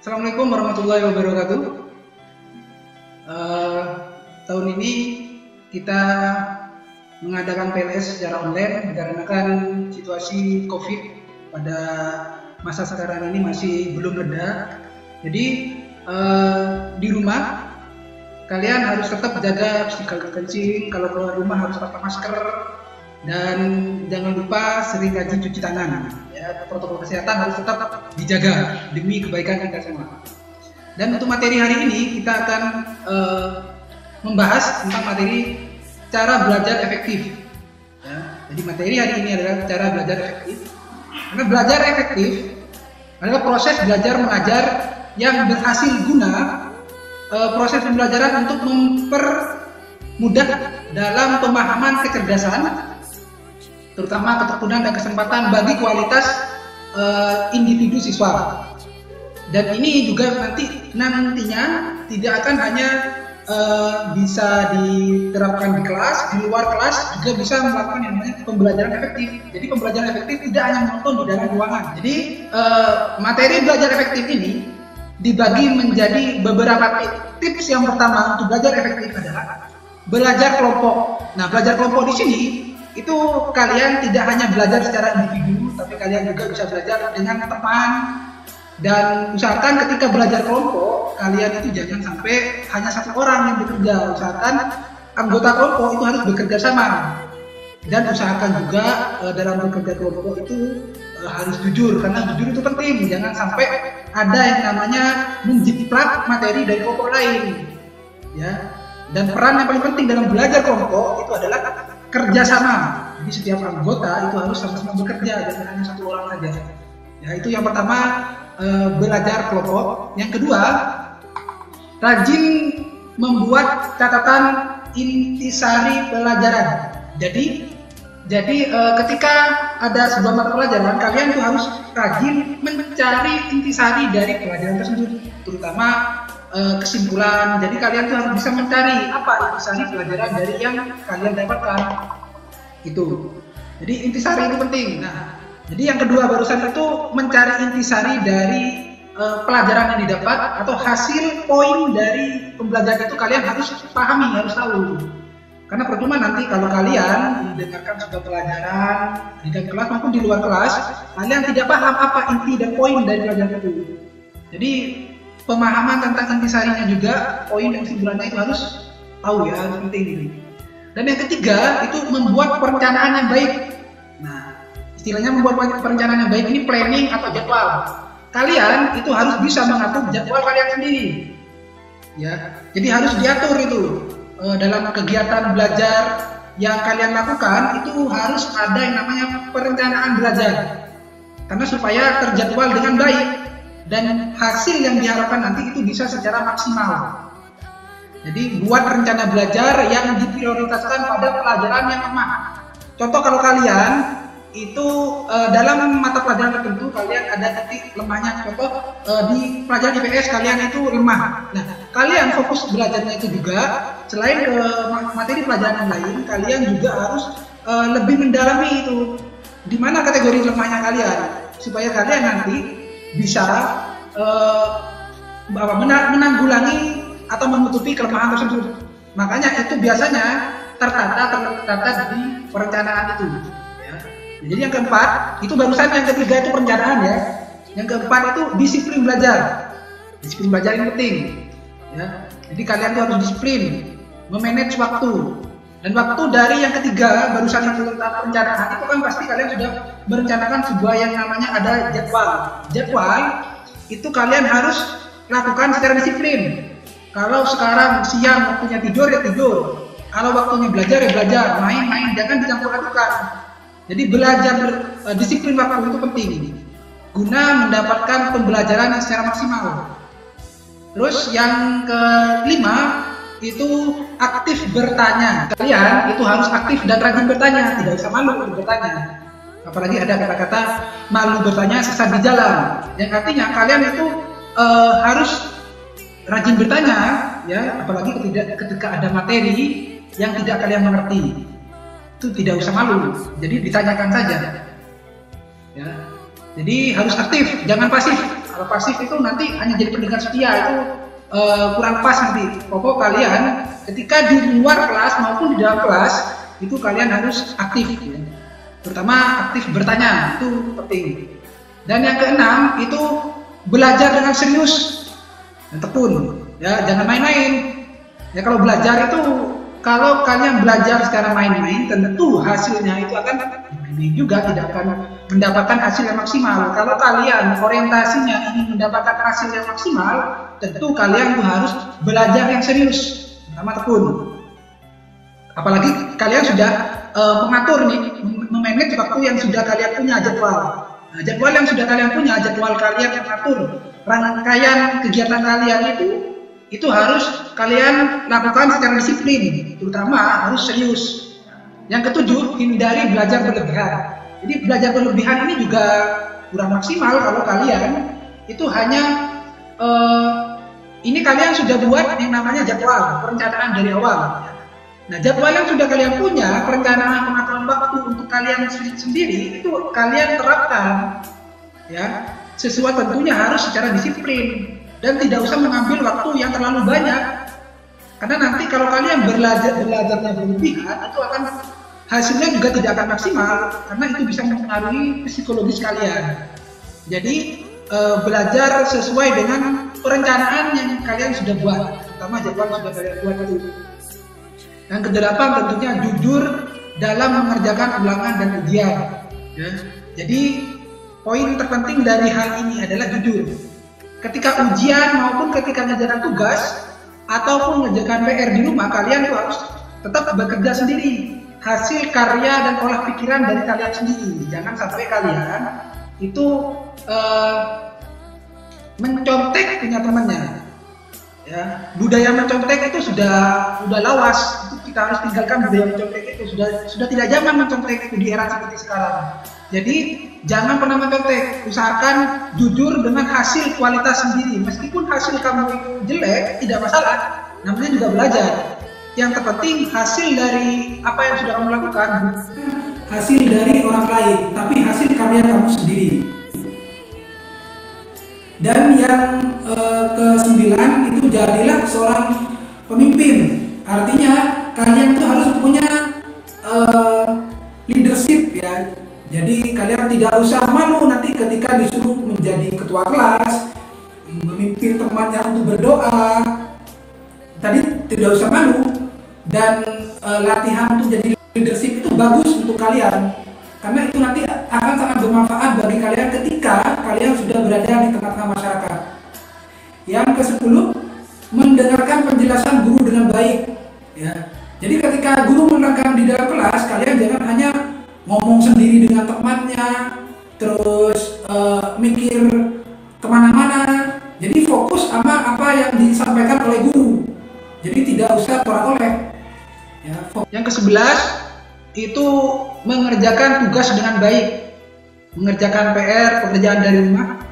Assalamualaikum warahmatullahi wabarakatuh. Tahun ini kita mengadakan PLS secara online dikarenakan situasi COVID pada masa sekarang ini masih belum reda. Jadi di rumah kalian harus tetap jaga physical distancing. Kalau keluar rumah harus pakai masker dan jangan lupa sering rajin cuci tangan. Ya, protokol kesehatan harus tetap dijaga demi kebaikan kita semua. Dan untuk materi hari ini kita akan membahas tentang materi cara belajar efektif. Ya, jadi materi hari ini adalah cara belajar efektif. Karena belajar efektif adalah proses belajar mengajar yang berhasil guna proses pembelajaran untuk mempermudah dalam pemahaman kecerdasan, terutama ketekunan dan kesempatan bagi kualitas individu siswa. Dan ini juga nantinya tidak akan hanya bisa diterapkan di kelas, di luar kelas juga bisa melakukan yang namanya pembelajaran efektif. Jadi pembelajaran efektif tidak hanya menonton di dalam ruangan. Jadi materi belajar efektif ini dibagi menjadi beberapa tips. Yang pertama untuk belajar efektif adalah belajar kelompok. Nah, belajar kelompok di sini itu kalian tidak hanya belajar secara individu, tapi kalian juga bisa belajar dengan teman. Dan usahakan ketika belajar kelompok, kalian itu jangan sampai hanya satu orang yang bekerja. Usahakan anggota kelompok itu harus bekerja sama. Dan usahakan juga dalam bekerja kelompok itu harus jujur, karena jujur itu penting. Jangan sampai ada yang namanya menjiplak materi dari kelompok lain. Ya. Dan peran yang paling penting dalam belajar kelompok itu adalah kerjasama. Jadi setiap anggota itu harus sama-sama bekerja, jangan hanya satu orang saja. Ya, itu yang pertama, belajar kelompok. Yang kedua, rajin membuat catatan intisari pelajaran. Jadi ketika ada sebuah mata pelajaran, kalian tuh harus rajin mencari intisari dari pelajaran tersebut, terutama kesimpulan. Jadi kalian tuh harus bisa mencari apa intisari pelajaran dari yang kalian dapatkan. Itu. Jadi intisari itu penting. Nah, jadi yang kedua barusan itu mencari intisari dari pelajaran yang didapat atau hasil poin dari pembelajaran itu kalian harus pahami, harus tahu. Karena percuma nanti kalau kalian mendengarkan sebuah pelajaran di dalam kelas maupun di luar kelas, kalian tidak paham apa inti dan poin dari pelajaran itu. Jadi pemahaman tentang intisarinya juga, poin dan kesimpulannya itu harus tahu ya, harus penting ini. Dan yang ketiga itu membuat perencanaan yang baik. Nah, istilahnya membuat perencanaan yang baik ini planning atau jadwal. Kalian itu harus bisa mengatur jadwal kalian sendiri. Ya, jadi harus diatur itu. Dalam kegiatan belajar yang kalian lakukan itu harus ada yang namanya perencanaan belajar, karena supaya terjadwal dengan baik dan hasil yang diharapkan nanti itu bisa secara maksimal. Jadi buat rencana belajar yang diprioritaskan pada pelajaran yang lemah. Contoh, kalau kalian itu dalam mata pelajaran tertentu kalian ada titik lemahnya, contoh di pelajaran IPS kalian itu lemah. Nah, kalian fokus belajarnya itu juga selain ke materi pelajaran yang lain, kalian juga harus lebih mendalami itu di mana kategori lemahnya kalian, supaya kalian nanti bisa menanggulangi atau menutupi kelemahan tersebut. Makanya itu biasanya tertata di perencanaan itu. Jadi yang keempat, itu barusan yang ketiga itu perencanaan ya. Yang keempat itu disiplin belajar. Disiplin belajar ini penting. Ya. Jadi kalian tuh harus disiplin, memanage waktu. Dan waktu dari yang ketiga, barusan yang tentang perencanaan itu kan pasti kalian sudah merencanakan sebuah yang namanya ada jadwal. Jadwal itu kalian harus lakukan secara disiplin. Kalau sekarang siang waktunya tidur ya tidur. Kalau waktunya belajar ya belajar, main-main, jangan dicampur-adukan. Jadi belajar disiplin waktu itu penting guna mendapatkan pembelajaran yang secara maksimal. Terus yang kelima itu aktif bertanya. Kalian itu harus aktif dan rajin bertanya, tidak usah malu untuk bertanya. Apalagi ada kata-kata malu bertanya sesat di jalan, yang artinya kalian itu harus rajin bertanya ya, apalagi ketika ada materi yang tidak kalian mengerti. Itu tidak usah malu, jadi ditanyakan saja. Ya. Jadi harus aktif, jangan pasif. Kalau pasif itu nanti hanya jadi pendengar setia, itu kurang pas nanti. Pokok kalian ketika di luar kelas maupun di dalam kelas itu kalian harus aktif, ya. Terutama aktif bertanya, itu penting. Dan yang keenam itu belajar dengan serius dan tekun, ya, jangan main-main. Ya, kalau belajar itu, kalau kalian belajar secara main-main, tentu hasilnya itu akan main-main juga, tidak akan mendapatkan hasil yang maksimal. Kalau kalian orientasinya ingin mendapatkan hasil yang maksimal, tentu kalian tuh harus belajar yang serius, pertama tekun. Apalagi kalian sudah mengatur nih, memanage waktu yang sudah kalian punya, jadwal. Nah, jadwal yang sudah kalian punya, jadwal kalian mengatur rangkaian kegiatan kalian itu harus kalian lakukan secara disiplin, terutama harus serius. Yang ketujuh, hindari belajar berlebihan. Jadi belajar berlebihan ini juga kurang maksimal kalau kalian itu hanya ini kalian sudah buat yang namanya jadwal, perencanaan dari awal. Nah, jadwal yang sudah kalian punya, perencanaan pengaturan waktu untuk kalian sendiri itu kalian terapkan, ya, sesuai tentunya harus secara disiplin dan tidak usah mengambil waktu yang terlalu banyak. Karena nanti kalau kalian belajarnya berlebihan, itu akan hasilnya juga tidak akan maksimal karena itu bisa mempengaruhi psikologis kalian. Jadi belajar sesuai dengan perencanaan yang kalian sudah buat, terutama jadwal yang sudah kalian buat itu. Yang kedelapan tentunya jujur dalam mengerjakan ulangan dan ujian. Ya. Jadi poin terpenting dari hal ini adalah jujur. Ketika ujian maupun ketika mengerjakan tugas ataupun mengerjakan PR di rumah, kalian harus tetap bekerja sendiri. Hasil karya dan olah pikiran dari kalian sendiri. Jangan sampai kalian itu mencontek punya temannya. Ya, budaya mencontek itu sudah lawas. Itu kita harus tinggalkan budaya mencontek itu. Sudah tidak zaman mencontek itu di era seperti sekarang. Jadi jangan pernah mencontek. Usahakan jujur dengan hasil kualitas sendiri. Meskipun hasil kamu itu jelek, tidak masalah. Namanya juga belajar. Yang terpenting hasil dari apa yang sudah kamu lakukan, hasil dari orang lain, tapi hasil karya kamu sendiri. Dan yang ke-9 itu jadilah seorang pemimpin. Artinya kalian tuh harus punya leadership, ya. Jadi kalian tidak usah malu nanti ketika disuruh menjadi ketua kelas, memimpin temannya untuk berdoa. Tadi tidak usah malu. Dan latihan untuk jadi leadership itu bagus untuk kalian. Karena itu nanti akan sangat bermanfaat bagi kalian ketika kalian sudah berada di tengah-tengah masyarakat. Yang ke-10, mendengarkan penjelasan guru dengan baik. Ya. Jadi ketika guru menerangkan di dalam kelas, kalian jangan hanya ngomong sendiri dengan temannya, terus mikir kemana-mana. Jadi fokus sama apa yang disampaikan oleh guru. Jadi tidak usah tolak-tolak. Ya, yang ke-11 itu mengerjakan tugas dengan baik, mengerjakan PR, pekerjaan dari rumah.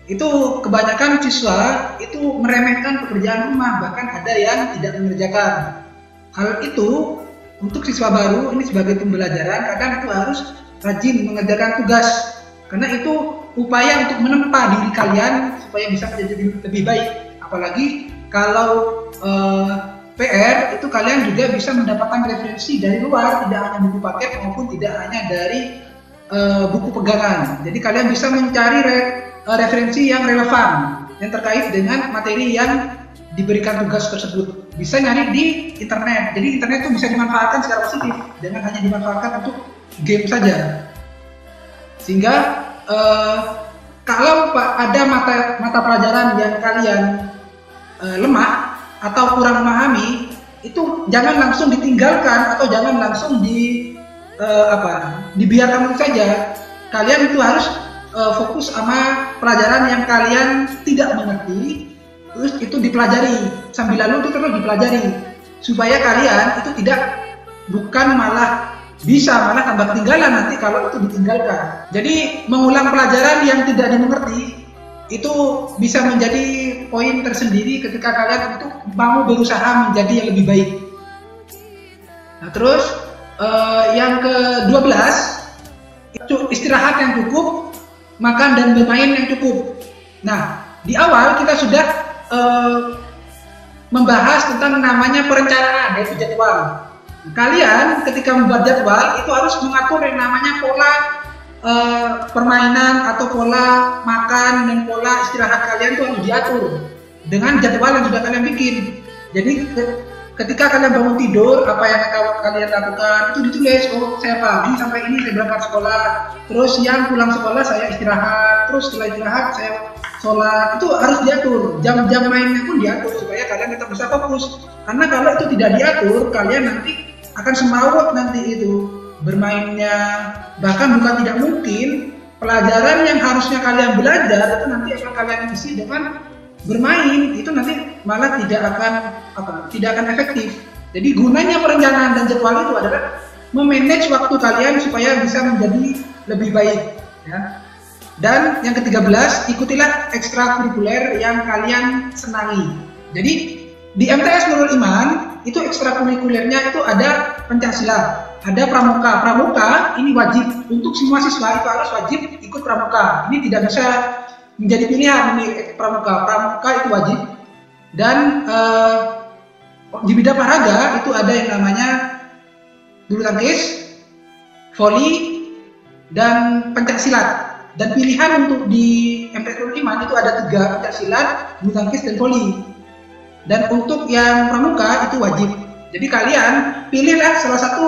Itu kebanyakan siswa itu meremehkan pekerjaan rumah, bahkan ada yang tidak mengerjakan. Hal itu untuk siswa baru ini sebagai pembelajaran, kadang itu harus rajin mengerjakan tugas, karena itu upaya untuk menempa diri kalian supaya bisa menjadi lebih baik. Apalagi kalau PR itu kalian juga bisa mendapatkan referensi dari luar, tidak hanya buku paket maupun tidak hanya dari buku pegangan. Jadi kalian bisa mencari referensi yang relevan yang terkait dengan materi yang diberikan tugas tersebut. Bisa nyari di internet. Jadi internet itu bisa dimanfaatkan secara positif, jangan hanya dimanfaatkan untuk game saja. Sehingga kalau ada mata pelajaran yang kalian lemah atau kurang memahami, itu jangan langsung ditinggalkan atau jangan langsung dibiarkan saja. Kalian itu harus fokus sama pelajaran yang kalian tidak mengerti, terus itu dipelajari sambil lalu itu terus dipelajari supaya kalian itu bukan malah tambah ketinggalan nanti kalau itu ditinggalkan. Jadi mengulang pelajaran yang tidak dimengerti itu bisa menjadi poin tersendiri ketika kalian itu mau berusaha menjadi yang lebih baik. Nah, terus yang ke-12 itu istirahat yang cukup, makan dan bermain yang cukup. Nah, di awal kita sudah membahas tentang namanya perencanaan, yaitu jadwal. Kalian ketika membuat jadwal itu harus mengatur yang namanya pola permainan atau pola makan dan pola istirahat kalian itu harus diatur dengan jadwal yang sudah kalian bikin. Jadi ketika kalian bangun tidur, apa yang kalian lakukan itu ditulis. Oh, saya pagi sampai ini saya berangkat sekolah, terus siang pulang sekolah saya istirahat, terus setelah istirahat saya sholat. Itu harus diatur. Jam-jam mainnya pun diatur supaya kalian tetap bisa fokus. Karena kalau itu tidak diatur, kalian nanti akan semrawut nanti itu bermainnya. Bahkan bukan tidak mungkin pelajaran yang harusnya kalian belajar itu nanti akan kalian isi dengan bermain. Itu nanti malah tidak akan efektif. Jadi gunanya perencanaan dan jadwal itu adalah memanage waktu kalian supaya bisa menjadi lebih baik, ya. Dan yang ke-13, ikutilah ekstrakurikuler yang kalian senangi. Jadi di MTS Nurul Iman itu ekstrakurikulernya itu ada pencaksilat, ada pramuka. Pramuka ini wajib untuk semua siswa, itu harus wajib ikut pramuka. Ini tidak bisa menjadi pilihan, ini pramuka. Pramuka itu wajib. Dan di bidang olahraga itu ada yang namanya bulu tangkis, voli, dan pencaksilat. Dan pilihan untuk di MTS Nurul Iman itu ada 3, pencaksilat, bulu tangkis, dan voli. Dan untuk yang pramuka itu wajib. Jadi kalian pilihlah salah satu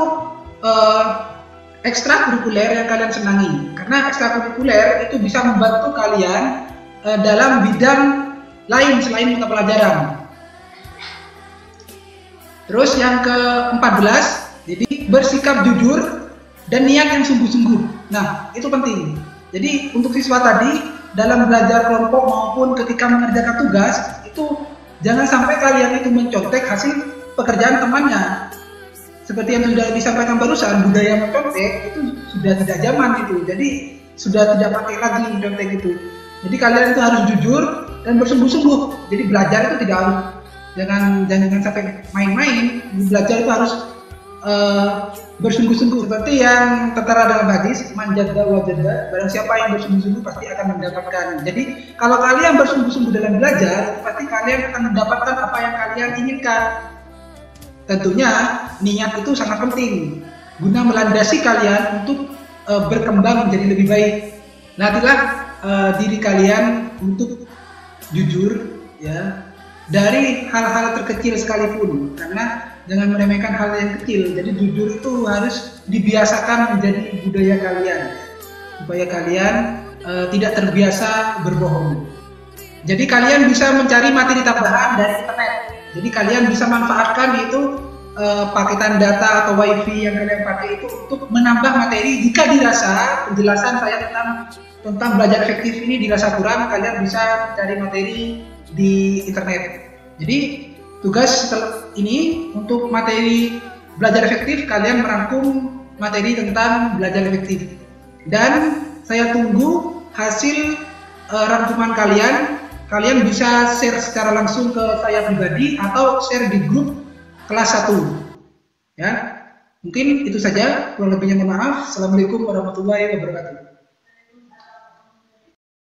ekstrakurikuler yang kalian senangi. Karena ekstrakurikuler itu bisa membantu kalian dalam bidang lain selain mata pelajaran. Terus yang ke-14, jadi bersikap jujur dan niat yang sungguh-sungguh. Nah, itu penting. Jadi untuk siswa tadi dalam belajar kelompok maupun ketika mengerjakan tugas itu jangan sampai kalian itu mencontek hasil pekerjaan temannya. Seperti yang sudah disampaikan barusan, budaya mencontek itu sudah tidak zaman itu. Jadi sudah tidak pakai lagi mencontek itu. Jadi kalian itu harus jujur dan bersungguh-sungguh. Jadi belajar itu tidak harus jangan sampai main-main. Belajar itu harus bersungguh-sungguh, seperti yang tertera dalam hadis, man jadda wa jadda, barang siapa yang bersungguh-sungguh pasti akan mendapatkan. Jadi kalau kalian bersungguh-sungguh dalam belajar, pasti kalian akan mendapatkan apa yang kalian inginkan. Tentunya niat itu sangat penting guna melandasi kalian untuk berkembang menjadi lebih baik. Latihlah diri kalian untuk jujur, ya, dari hal-hal terkecil sekalipun, karena jangan meremehkan hal yang kecil. Jadi jujur itu harus dibiasakan menjadi budaya kalian supaya kalian tidak terbiasa berbohong. Jadi kalian bisa mencari materi tambahan dari internet. Jadi kalian bisa manfaatkan itu paketan data atau wifi yang kalian pakai itu untuk menambah materi. Jika dirasa penjelasan saya tentang belajar efektif ini dirasa kurang, kalian bisa cari materi di internet. Jadi tugas ini untuk materi belajar efektif, kalian merangkum materi tentang belajar efektif. Dan saya tunggu hasil rangkuman kalian. Kalian bisa share secara langsung ke saya pribadi atau share di grup kelas 1. Ya, mungkin itu saja. Kurang lebihnya mohon maaf. Assalamualaikum warahmatullahi wabarakatuh.